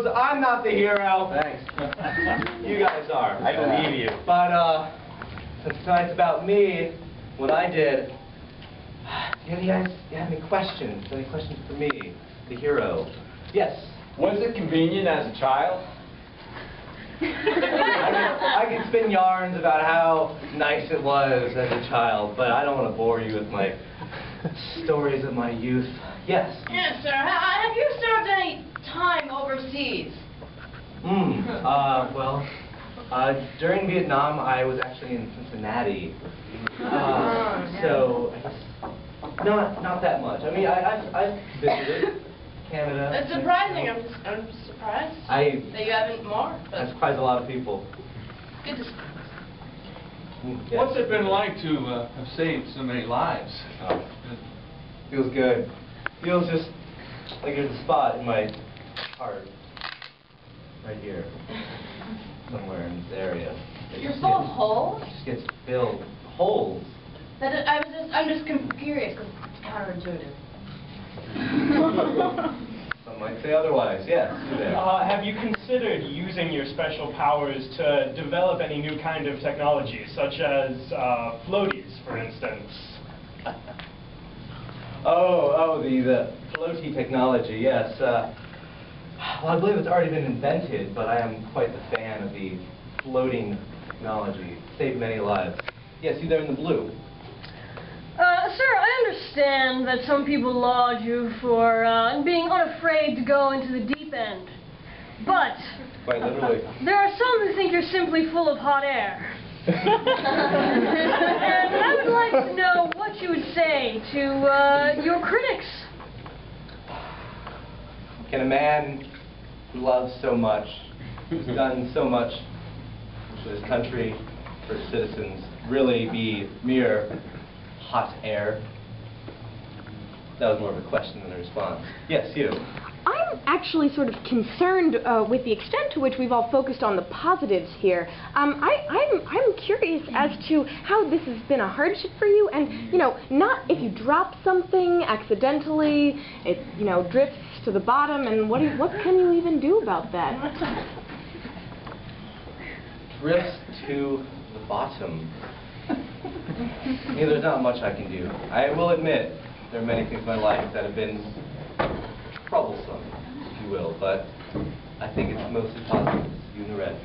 heroes. I'm not the hero. Thanks. You guys are. I believe you. But, since tonight's about me, what I did, do you guys have any questions? Any questions for me, the hero? Yes? Was it convenient as a child? I could spin yarns about how nice it was as a child, but I don't want to bore you with my stories of my youth. Yes? Yes, sir. Have you served any time overseas? Well, during Vietnam, I was actually in Cincinnati. So, I guess not that much. I mean, I've visited Canada. That's surprising. I'm just surprised that you haven't more. I surprised a lot of people. Good to see. Yes. What's it been like to have saved so many lives? Feels good. Feels just like there's a spot in my heart, right here, somewhere in this area. You're full of holes? It just gets filled. Holes? I'm just curious because it's counterintuitive. Some might say otherwise. Yes, you there. Have you considered using your special powers to develop any new kind of technology, such as floaties, for instance? The floaty technology, yes. Well, I believe it's already been invented, but I am quite the fan of the floating technology. It saved many lives. Yes, you there in the blue. Sir, I understand that some people laud you for being unafraid to go into the deep end. But Quite literally. there are some who think you're simply full of hot air. And I would like to know what you would say to your critics. Can a man who loves so much, who's done so much for his country, for his citizens, really be mere hot air? That was more of a question than a response. Yes, you. I'm actually sort of concerned with the extent to which we've all focused on the positives here. I'm curious as to how this has been a hardship for you, and not if you drop something accidentally, it drifts to the bottom, and what can you even do about that? Drifts to the bottom. There's not much I can do. I will admit there are many things in my life that have been troublesome, if you will, but I think it's mostly positive. You in the red.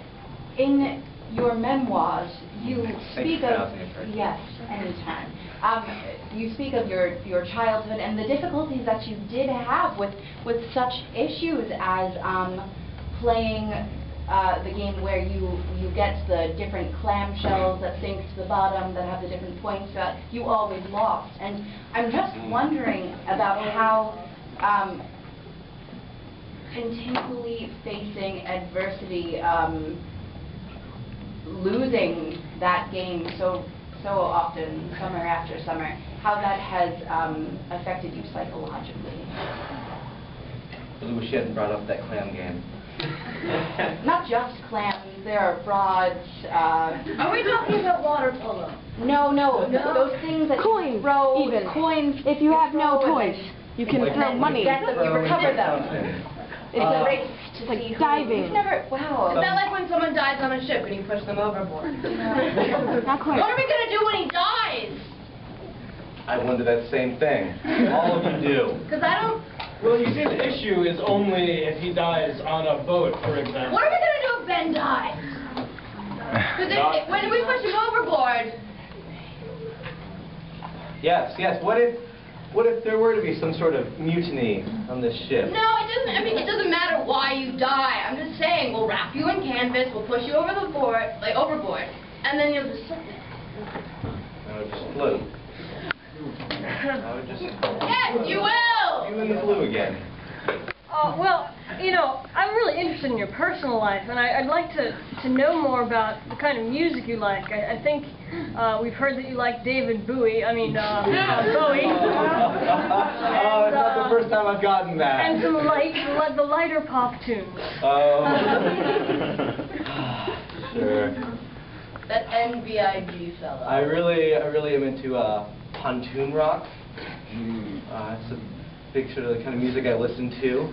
In your memoirs, you speak of yes, anytime. You speak of your childhood and the difficulties that you did have with such issues as playing the game where you get the different clamshells that sink to the bottom that have the different points that you always lost. And I'm just wondering about how continually facing adversity, losing that game so often, summer after summer, how that has affected you psychologically. I really wish you hadn't brought up that clam game. Not just clams, there are frogs. Are we talking about water polo? No, those things that Coins, you throw, even. coins. If you have no toys, you can throw money. You recover them. It's a race to like see diving. You've never, wow. Is that like when someone dies on a ship and you push them overboard? Not quite. What are we going to do when he dies? I wonder that same thing. All of you do. Because I don't... Well, you see, the issue is only if he dies on a boat, for example. What are we going to do if Ben dies? Because when we push him overboard... Yes. What if there were to be some sort of mutiny on this ship? No, it doesn't. I mean, it doesn't matter why you die. I'm just saying, we'll wrap you in canvas, we'll push you over the board, like overboard, and then you'll just sit there. I would just float. I would just... Yes, you will! You in the blue again. Well, I'm really interested in your personal life, and I'd like to know more about the kind of music you like. I think we've heard that you like David Bowie. I mean, Bowie. It's not the first time I've gotten that. And some the lighter pop tunes. Sure. That NBIG fella. I really am into pontoon rock. It's a picture of the kind of music I listen to.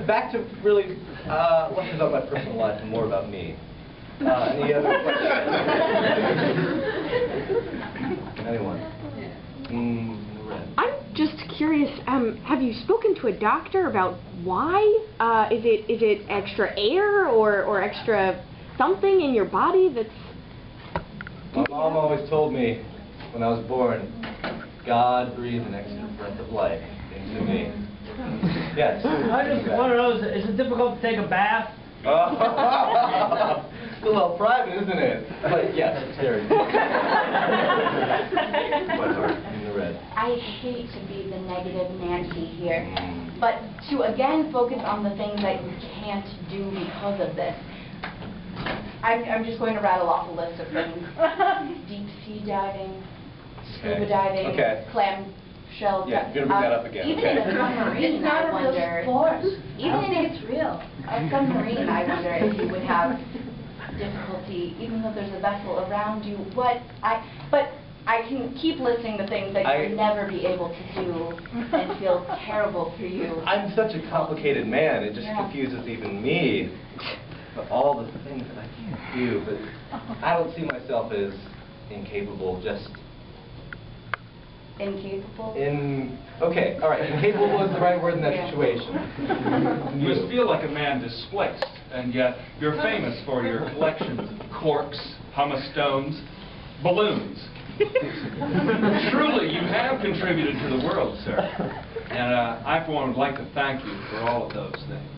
Back to really less about my personal life and more about me. Any other questions? Anyone? I'm just curious, have you spoken to a doctor about why? Is it extra air or extra something in your body that's... My mom always told me when I was born, God breathed an extra breath of life into me. Yes. I just want to know, is it difficult to take a bath? It's a little private, isn't it? But yes, it's very. Quite hard in the red. I hate to be the negative Nancy here, but to again focus on the things that you can't do because of this. I'm just going to rattle off a list of things. Deep sea diving, scuba diving, clam shell. Yeah, you're going to bring that up again. Even in a submarine, I wonder. Even if it's real, a submarine, I wonder if you would have difficulty, even though there's a vessel around you. But I can keep listing the things that you'll never be able to do and feel terrible for you. I'm such a complicated man. It just confuses even me. But all the things that I can't do. But I don't see myself as incapable. Just incapable. Okay, all right. Incapable is the right word in that situation. You must feel like a man displaced, and yet you're famous for your collections of corks, pumice stones, balloons. Truly, you have contributed to the world, sir. And I, for one, would like to thank you for all of those things.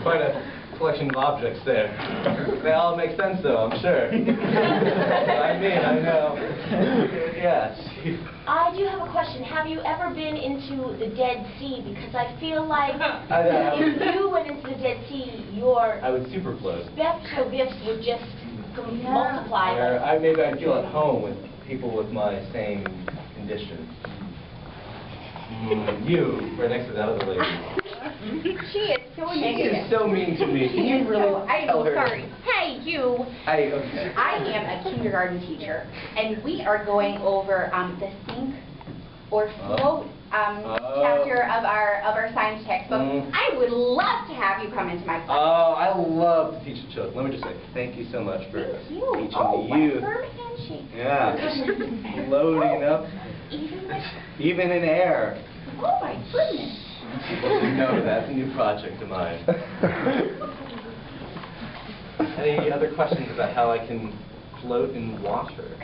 Quite a collection of objects there. They all make sense, though, I'm sure. I mean, I know. Yes. I do have a question. Have you ever been into the Dead Sea? Because I feel like if you went into the Dead Sea, your I would superfloat. special gifts would just multiply. Maybe I'd feel at home with people with my same condition. You, right next to that other lady. She is so She negative. is so mean to me. Can you really tell her? Sorry. Hey, you. Okay. I am a kindergarten teacher, and we are going over the sink or float chapter of our science textbook. I would love to have you come into my class. Oh, I love to teach the children. Let me just say thank you so much for teaching the youth. What a firm handshake. Yeah, just floating up, even in air. Oh my goodness. People should know that's a new project of mine. Any other questions about how I can float in water?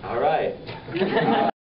All right.